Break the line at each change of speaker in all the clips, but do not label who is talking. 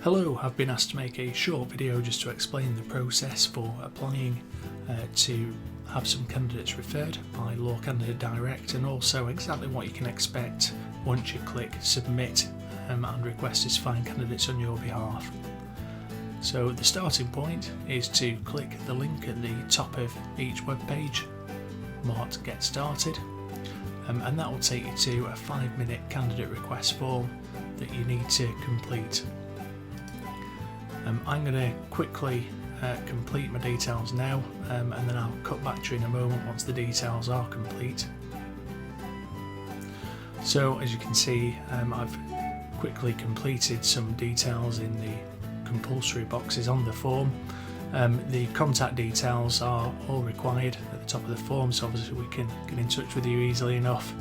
Hello, I've been asked to make a short video just to explain the process for applying to have some candidates referred by Law Candidate Direct, and also exactly what you can expect once you click submit and request us to find candidates on your behalf. So the starting point is to click the link at the top of each web page marked Get Started, and that will take you to a 5-minute candidate request form that you need to complete. I'm going to quickly complete my details now, and then I'll cut back to you in a moment once the details are complete. So as you can see, I've quickly completed some details in the compulsory boxes on the form. The contact details are all required at the top of the form, so obviously we can get in touch with you easily enough.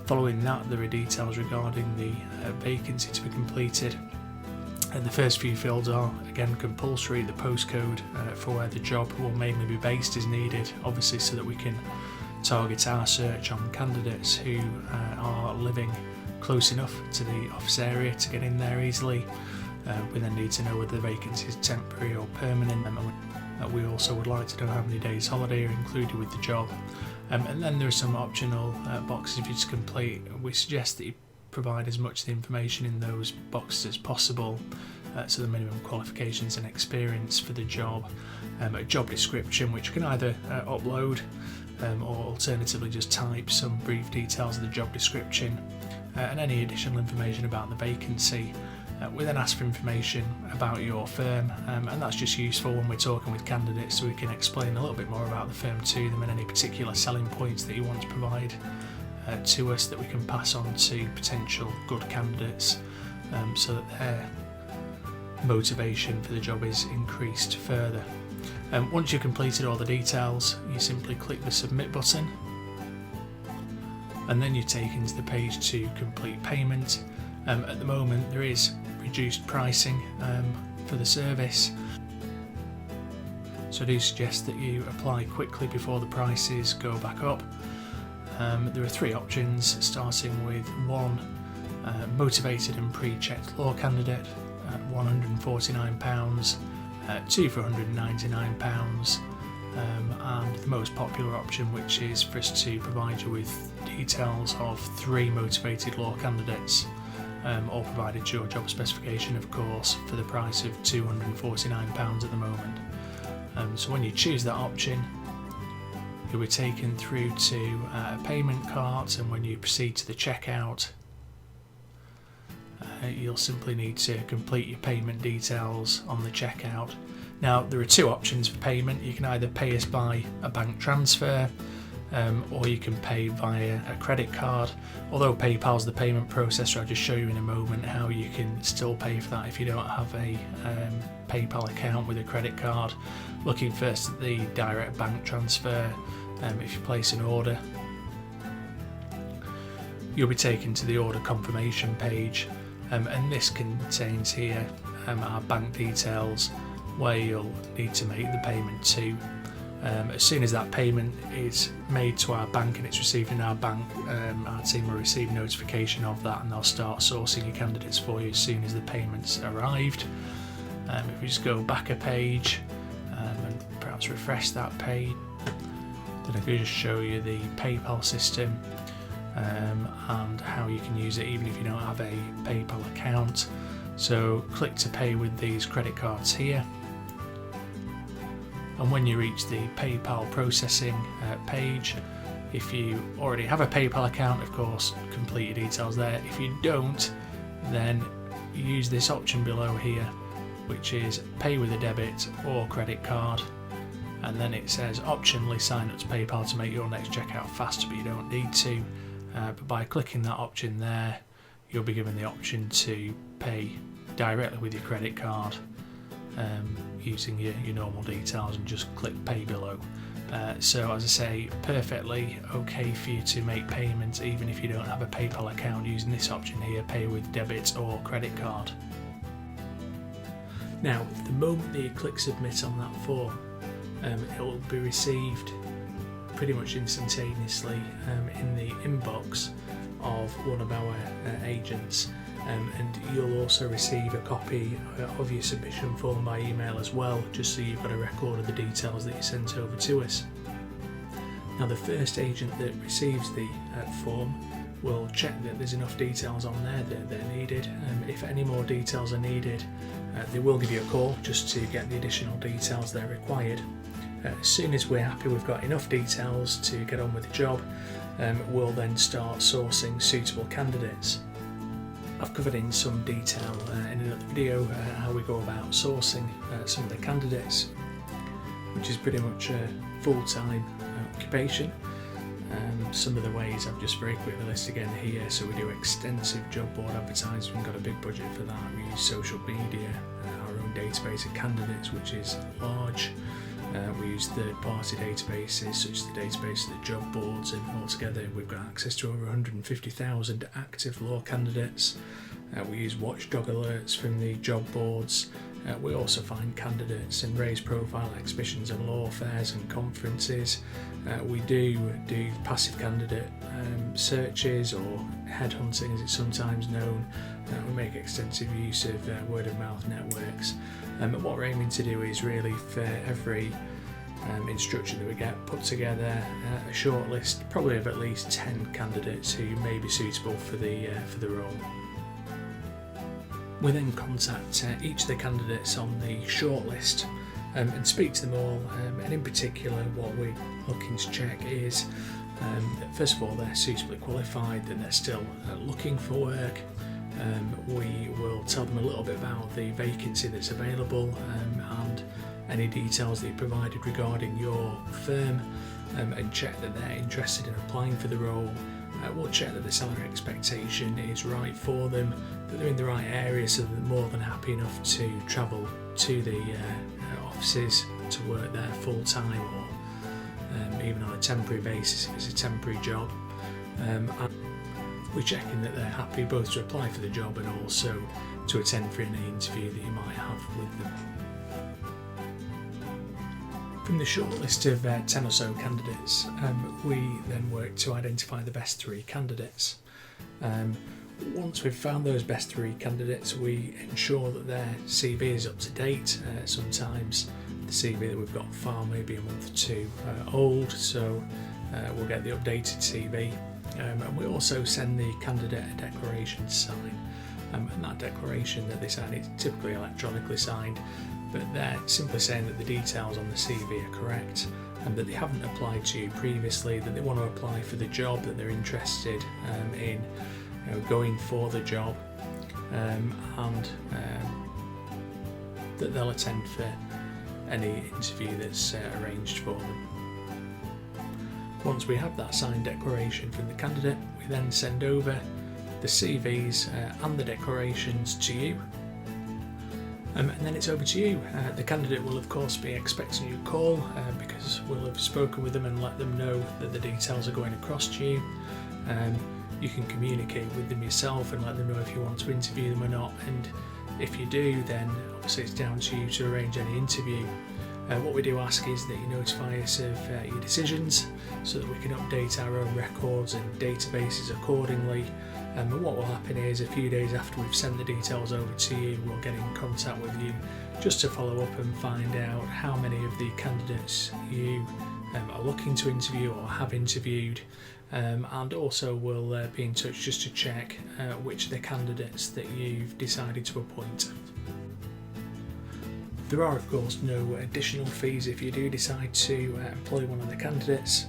Following that, there are details regarding the vacancy to be completed. And the first few fields are again compulsory. The postcode for where the job will mainly be based is needed, obviously, so that we can target our search on candidates who are living close enough to the office area to get in there easily. We then need to know whether the vacancy is temporary or permanent, and we also would like to know how many days holiday are included with the job. And then there are some optional boxes for you to complete. We suggest that you provide as much of the information in those boxes as possible, so the minimum qualifications and experience for the job, a job description which you can either upload or alternatively just type some brief details of the job description, and any additional information about the vacancy. We then ask for information about your firm, and that's just useful when we're talking with candidates, so we can explain a little bit more about the firm to them and any particular selling points that you want to provide to us that we can pass on to potential good candidates, so that their motivation for the job is increased further. Once you've completed all the details, you simply click the submit button, and then you're taken to the page to complete payment. At the moment there is reduced pricing for the service, so I do suggest that you apply quickly before the prices go back up. There are 3 options, starting with 1 motivated and pre-checked law candidate at £149, 2 for £199, and the most popular option, which is for us to provide you with details of 3 motivated law candidates, all provided to your job specification, of course, for the price of £249 at the moment. So when you choose that option, you'll be taken through to a payment cart, and when you proceed to the checkout, you'll simply need to complete your payment details on the checkout. Now, there are 2 options for payment. You can either pay us by a bank transfer, or you can pay via a credit card. Although PayPal's the payment processor, I'll just show you in a moment how you can still pay for that if you don't have a PayPal account with a credit card. Looking first at the direct bank transfer, if you place an order, you'll be taken to the order confirmation page, and this contains here our bank details where you'll need to make the payment to. As soon as that payment is made to our bank and it's received in our bank, our team will receive notification of that, and they'll start sourcing your candidates for you as soon as the payment's arrived. If we just go back a page and perhaps refresh that page, then I could just show you the PayPal system and how you can use it even if you don't have a PayPal account. So click to pay with these credit cards here, and when you reach the PayPal processing page, if you already have a PayPal account, of course, complete your details there. If you don't, then use this option below here, which is pay with a debit or credit card, and then it says optionally sign up to PayPal to make your next checkout faster, but you don't need to. But by clicking that option there, you'll be given the option to pay directly with your credit card, using your normal details, and just click pay below. So as I say, perfectly okay for you to make payments even if you don't have a PayPal account, using this option here, pay with debit or credit card. Now, the moment that you click submit on that form, it will be received pretty much instantaneously in the inbox of one of our agents. and you'll also receive a copy of your submission form by email as well, just so you've got a record of the details that you sent over to us. Now, the first agent that receives the form will check that there's enough details on there that they're needed. If any more details are needed, they will give you a call just to get the additional details that are required. As soon as we're happy we've got enough details to get on with the job, we'll then start sourcing suitable candidates. I've covered in some detail in another video how we go about sourcing some of the candidates, which is pretty much a full-time occupation. Some of the ways I've just very quickly listed again here. So we do extensive job board advertising, we've got a big budget for that. We use social media, our own database of candidates, which is large. We use third-party databases such as the database of the job boards, and altogether we've got access to over 150,000 active law candidates. We use watchdog alerts from the job boards. We also find candidates and raise profile exhibitions and law fairs and conferences. We do passive candidate searches, or headhunting as it's sometimes known. We make extensive use of word of mouth networks. But what we're aiming to do is really, for every instruction that we get, put together a short list, probably of at least 10 candidates who may be suitable for the role. We then contact each of the candidates on the shortlist and speak to them all, and in particular what we're looking to check is that first of all they're suitably qualified, that they're still looking for work. We will tell them a little bit about the vacancy that's available, and any details that you provided regarding your firm, and check that they're interested in applying for the role. We'll check that the salary expectation is right for them, that they're in the right area, so that they're more than happy enough to travel to the offices to work there full time, or even on a temporary basis if it's a temporary job. And we're checking that they're happy both to apply for the job and also to attend for any interview that you might have with them. From the short list of 10 or so candidates, we then work to identify the best 3 candidates. Once we've found those best 3 candidates, we ensure that their CV is up to date. Sometimes the CV that we've got on file may be a month or 2 old, so we'll get the updated CV. And we also send the candidate a declaration to sign. And that declaration that they sign is typically electronically signed, but they're simply saying that the details on the CV are correct, and that they haven't applied to you previously, that they want to apply for the job, that they're interested in going for the job, and that they'll attend for any interview that's arranged for them. Once we have that signed declaration from the candidate, we then send over the CVs and the declarations to you. And then it's over to you. The candidate will of course be expecting your call, because we'll have spoken with them and let them know that the details are going across to you. You can communicate with them yourself and let them know if you want to interview them or not, and if you do, then obviously it's down to you to arrange any interview. What we do ask is that you notify us of your decisions, so that we can update our own records and databases accordingly. And what will happen is, a few days after we've sent the details over to you, we'll get in contact with you just to follow up and find out how many of the candidates you are looking to interview or have interviewed, and also we'll be in touch just to check which of the candidates that you've decided to appoint. There are of course no additional fees if you do decide to employ one of the candidates.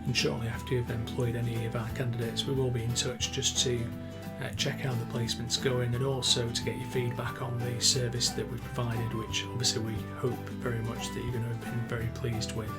And shortly after you've employed any of our candidates, we will be in touch just to check how the placement's going, and also to get your feedback on the service that we've provided, which obviously we hope very much that you're going to have been very pleased with.